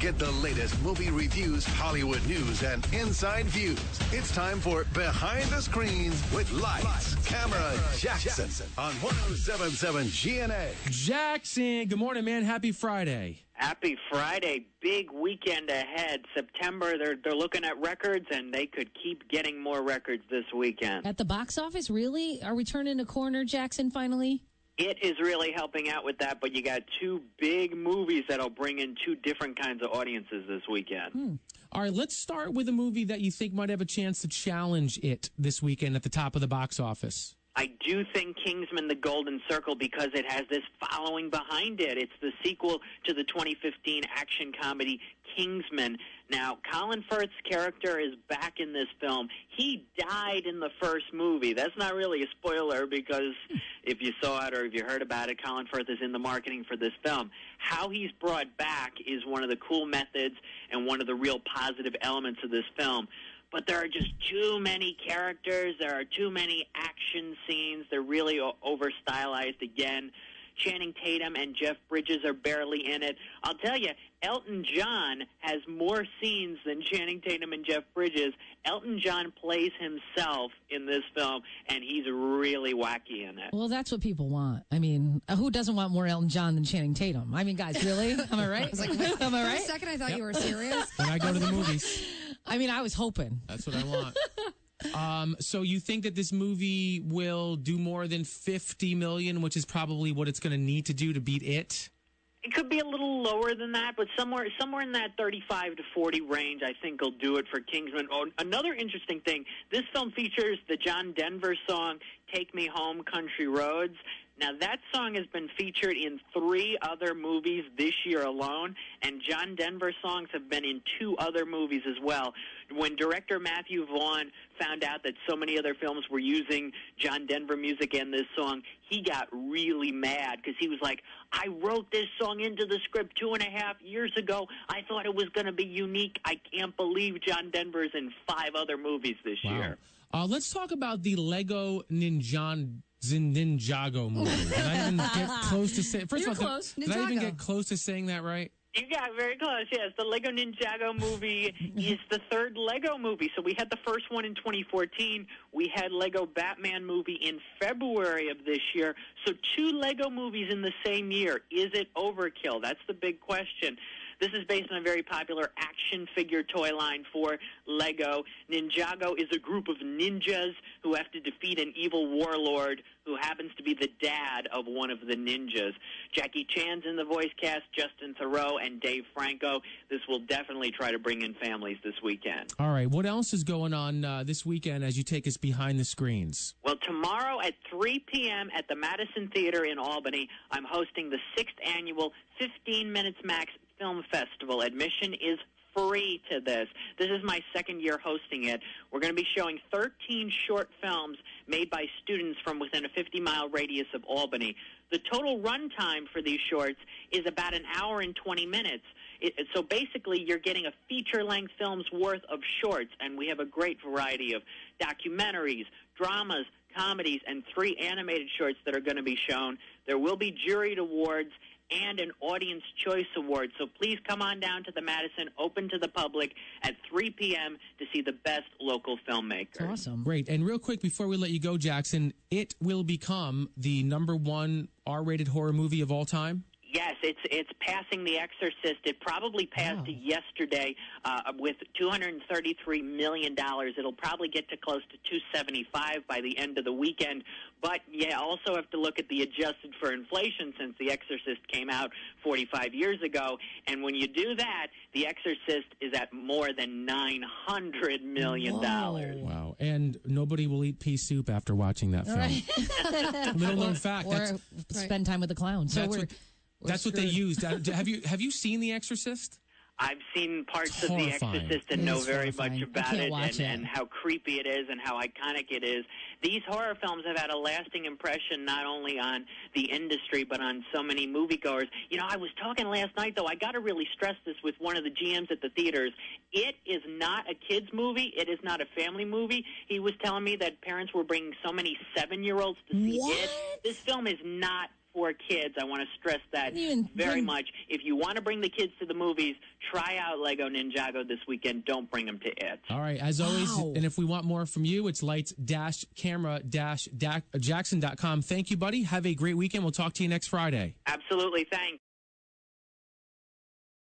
Get the latest movie reviews, Hollywood news, and inside views. It's time for Behind the Screens with Lights, Camera, Jackson on 107.7 GNA. Jackson, good morning, man. Happy Friday. Happy Friday. Big weekend ahead. September, they're looking at records, and they could keep getting more records this weekend. At the box office, really? Are we turning a corner, Jackson, finally? It is really helping out with that, but you got two big movies that'll bring in two different kinds of audiences this weekend. All right, let's start with a movie that you think might have a chance to challenge it this weekend at the top of the box office. I do think Kingsman: The Golden Circle, because it has this following behind it. It's the sequel to the 2015 action comedy Kingsman. Now, Colin Firth's character is back in this film. He died in the first movie. That's not really a spoiler because if you saw it or if you heard about it, Colin Firth is in the marketing for this film. How he's brought back is one of the cool methods and one of the real positive elements of this film. But there are just too many characters. There are too many action scenes. They're really over-stylized again. Channing Tatum and Jeff Bridges are barely in it. I'll tell you, Elton John has more scenes than Channing Tatum and Jeff Bridges. Elton John plays himself in this film, and he's really wacky in it. Well, that's what people want. I mean, who doesn't want more Elton John than Channing Tatum? I mean, guys, really? Am I right? I was like, Am I right? For a second, I thought you were serious. When I go to the movies, I mean, I was hoping. that's what I want. So you think that this movie will do more than $50 million, which is probably what it's going to need to do to beat it? It could be a little lower than that, but somewhere in that 35 to 40 range, I think will do it for Kingsman. Oh, another interesting thing, this film features the John Denver song, Take Me Home, Country Roads. Now, that song has been featured in 3 other movies this year alone, and John Denver songs have been in 2 other movies as well. When director Matthew Vaughn found out that so many other films were using John Denver music and this song, he got really mad because he was like, I wrote this song into the script 2.5 years ago. I thought it was going to be unique. I can't believe John Denver's in 5 other movies this year. Let's talk about the Lego Ninjago movie. Did I even get close to saying? First of all, close. Did I even get close to saying that right? You got very close, yes. The Lego Ninjago movie is the 3rd Lego movie. So we had the first one in 2014. We had Lego Batman movie in February of this year. So 2 Lego movies in the same year. Is it overkill? That's the big question. This is based on a very popular action figure toy line for Lego. Ninjago is a group of ninjas who have to defeat an evil warlord who happens to be the dad of one of the ninjas. Jackie Chan's in the voice cast, Justin Theroux, and Dave Franco. This will definitely try to bring in families this weekend. All right. What else is going on this weekend as you take us behind the screens? Well, tomorrow at 3 p.m. at the Madison Theater in Albany, I'm hosting the 6th annual 15 Minutes Max Film Festival. Admission is free to this. This is my 2nd year hosting it. We're going to be showing 13 short films made by students from within a 50-mile radius of Albany. The total runtime for these shorts is about 1 hour and 20 minutes. So basically, you're getting a feature-length film's worth of shorts, and we have a great variety of documentaries, dramas, comedies, and 3 animated shorts that are going to be shown. There will be juried awards and an Audience Choice Award. So please come on down to the Madison, open to the public at 3 p.m. to see the best local filmmakers. That's awesome. Great. And real quick, before we let you go, Jackson, it will become the number 1 R-rated horror movie of all time? Yes, it's passing The Exorcist. It probably passed yesterday with $233 million. It'll probably get to close to $275 by the end of the weekend. But you also have to look at the adjusted for inflation since The Exorcist came out 45 years ago. And when you do that, The Exorcist is at more than $900 million. Wow. And nobody will eat pea soup after watching that film. Right. Little known fact. Or spend time with the clown. So that's what they used. Have you seen The Exorcist? I've seen parts of The Horrifying. Exorcist and know very much about it watch it and how creepy it is and how iconic it is. These horror films have had a lasting impression not only on the industry but on so many moviegoers. You know, I was talking last night, though, I got to really stress this with one of the GMs at the theaters. It is not a kid's movie. It is not a family movie. He was telling me that parents were bringing so many 7-year-olds to see it. This film is not for kids. I want to stress that Even very bring- much. If you want to bring the kids to the movies, try out Lego Ninjago this weekend. Don't bring them to it. All right. As always, Wow. and if we want more from you, it's lights-camera-jackson.com. Thank you, buddy. Have a great weekend. We'll talk to you next Friday. Absolutely. Thanks.